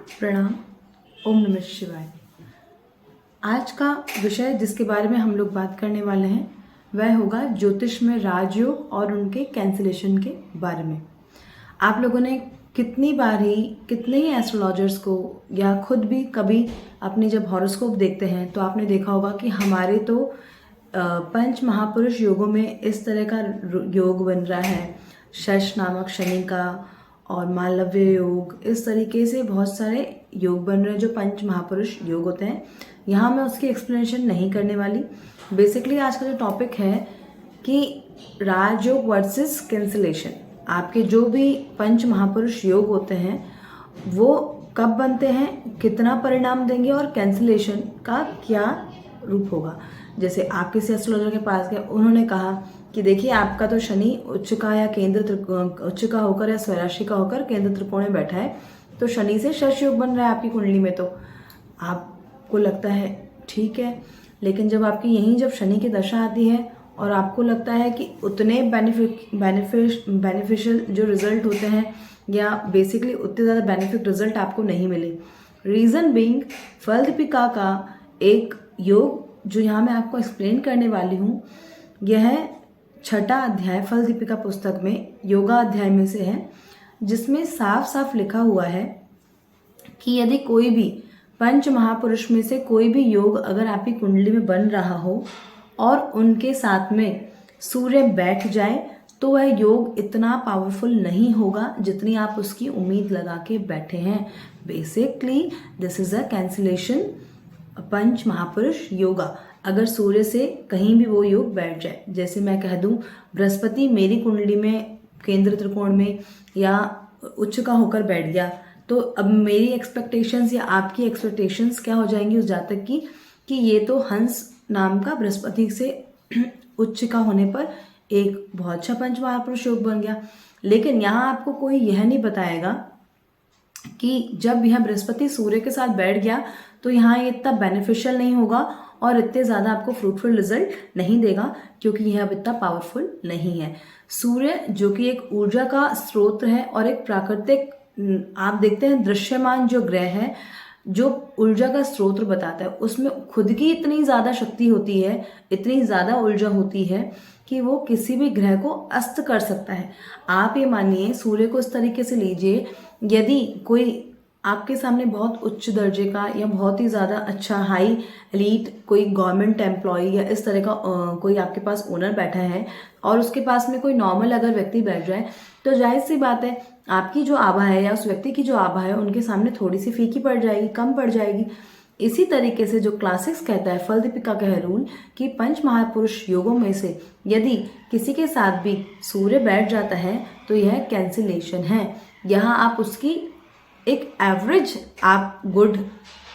प्रणाम। ओम नमः शिवाय। आज का विषय जिसके बारे में हम लोग बात करने वाले हैं वह होगा ज्योतिष में राजयोग और उनके कैंसिलेशन के बारे में। आप लोगों ने कितने ही एस्ट्रोलॉजर्स को या खुद भी कभी अपनी जब हॉरोस्कोप देखते हैं तो आपने देखा होगा कि हमारे तो पंच महापुरुष योगों में इस तरह का योग बन रहा है, शश नामक शनि का और मालव्य योग, इस तरीके से बहुत सारे योग बन रहे हैं जो पंच महापुरुष योग होते हैं। यहाँ मैं उसकी एक्सप्लेनेशन नहीं करने वाली। बेसिकली आज का जो टॉपिक है कि राजयोग वर्सेस कैंसिलेशन, आपके जो भी पंच महापुरुष योग होते हैं वो कब बनते हैं, कितना परिणाम देंगे और कैंसिलेशन का क्या रूप होगा। जैसे आप किसी एस्ट्रोलॉजर के पास गए, उन्होंने कहा कि देखिए आपका तो शनि उच्च का या उच्च का होकर या स्वराशि का होकर केंद्र त्रिकोण में बैठा है, तो शनि से शश योग बन रहा है आपकी कुंडली में। तो आपको लगता है ठीक है, लेकिन जब आपकी यहीं जब शनि की दशा आती है और आपको लगता है कि उतने बेनिफिशियल जो रिजल्ट होते हैं या बेसिकली उतने ज़्यादा बेनिफिट रिजल्ट आपको नहीं मिले। रीज़न बीइंग फल दीपिका का एक योग जो यहाँ मैं आपको एक्सप्लेन करने वाली हूँ, यह छठा अध्याय फल दीपिका पुस्तक में योगा अध्याय में से है, जिसमें साफ साफ लिखा हुआ है कि यदि कोई भी पंच महापुरुष में से कोई भी योग अगर आपकी कुंडली में बन रहा हो और उनके साथ में सूर्य बैठ जाए तो वह योग इतना पावरफुल नहीं होगा जितनी आप उसकी उम्मीद लगा के बैठे हैं। Basically this is a cancellation पंच महापुरुष योगा। अगर सूर्य से कहीं भी वो योग बैठ जाए, जैसे मैं कह दूं बृहस्पति मेरी कुंडली में केंद्र त्रिकोण में या उच्च का होकर बैठ गया, तो अब मेरी एक्सपेक्टेशंस या आपकी एक्सपेक्टेशंस क्या हो जाएंगी उस जातक की कि ये तो हंस नाम का बृहस्पति से उच्च का होने पर एक बहुत अच्छा पंच महापुरुष योग बन गया। लेकिन यहाँ आपको कोई यह नहीं बताएगा कि जब यह बृहस्पति सूर्य के साथ बैठ गया तो यहाँ ये इतना बेनिफिशियल नहीं होगा और इतने ज़्यादा आपको फ्रूटफुल रिजल्ट नहीं देगा, क्योंकि यह अब इतना पावरफुल नहीं है। सूर्य जो कि एक ऊर्जा का स्रोत है और एक प्राकृतिक, आप देखते हैं दृश्यमान जो ग्रह है जो ऊर्जा का स्रोत बताता है, उसमें खुद की इतनी ज़्यादा शक्ति होती है, इतनी ज़्यादा ऊर्जा होती है कि वो किसी भी ग्रह को अस्त कर सकता है। आप ये मानिए, सूर्य को इस तरीके से लीजिए, यदि कोई आपके सामने बहुत उच्च दर्जे का या बहुत ही ज़्यादा अच्छा हाई एलीट कोई गवर्नमेंट एम्प्लॉय या इस तरह का कोई आपके पास ओनर बैठा है और उसके पास में कोई नॉर्मल अगर व्यक्ति बैठ जाए, तो जाहिर सी बात है आपकी जो आभा है या उस व्यक्ति की जो आभा है उनके सामने थोड़ी सी फीकी पड़ जाएगी, कम पड़ जाएगी। इसी तरीके से जो क्लासिक्स कहता है, फल दीपिका का है रूल कि पंच महापुरुष योगों में से यदि किसी के साथ भी सूर्य बैठ जाता है तो यह कैंसिलेशन है। यहाँ आप उसकी एक एवरेज आप गुड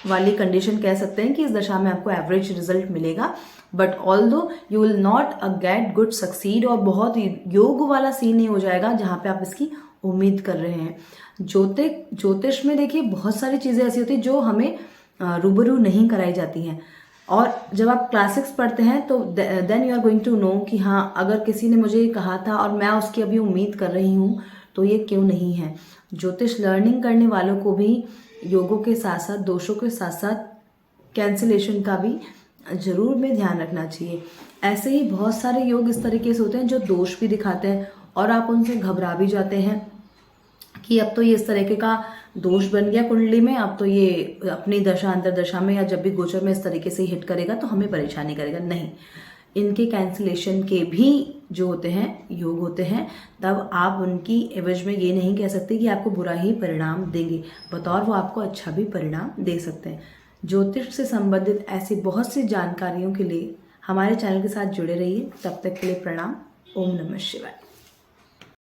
वाली कंडीशन कह सकते हैं कि इस दशा में आपको एवरेज रिजल्ट मिलेगा, but although you will not get good succeed, और बहुत योग वाला सीन नहीं हो जाएगा जहाँ पे आप इसकी उम्मीद कर रहे हैं। ज्योतिष में देखिए बहुत सारी चीज़ें ऐसी होती है जो हमें रूबरू नहीं कराई जाती हैं, और जब आप क्लासिक्स पढ़ते हैं तो then you are going to know कि हाँ, अगर किसी ने मुझे ये कहा था और मैं उसकी अभी उम्मीद कर रही हूँ तो ये क्यों नहीं है। ज्योतिष लर्निंग करने वालों को भी योगों के साथ साथ दोषों के साथ साथ कैंसिलेशन का भी जरूर में ध्यान रखना चाहिए। ऐसे ही बहुत सारे योग इस तरीके से होते हैं जो दोष भी दिखाते हैं और आप उनसे घबरा भी जाते हैं कि अब तो ये इस तरीके का दोष बन गया कुंडली में, अब तो ये अपनी दशा अंतर दशा में या जब भी गोचर में इस तरीके से हिट करेगा तो हमें परेशानी करेगा। नहीं, इनके कैंसिलेशन के भी जो होते हैं योग होते हैं, तब आप उनकी एवज में ये नहीं कह सकते कि आपको बुरा ही परिणाम देंगे, बतौर वो आपको अच्छा भी परिणाम दे सकते हैं। ज्योतिष से संबंधित ऐसी बहुत सी जानकारियों के लिए हमारे चैनल के साथ जुड़े रहिए। तब तक के लिए प्रणाम। ओम नमः शिवाय।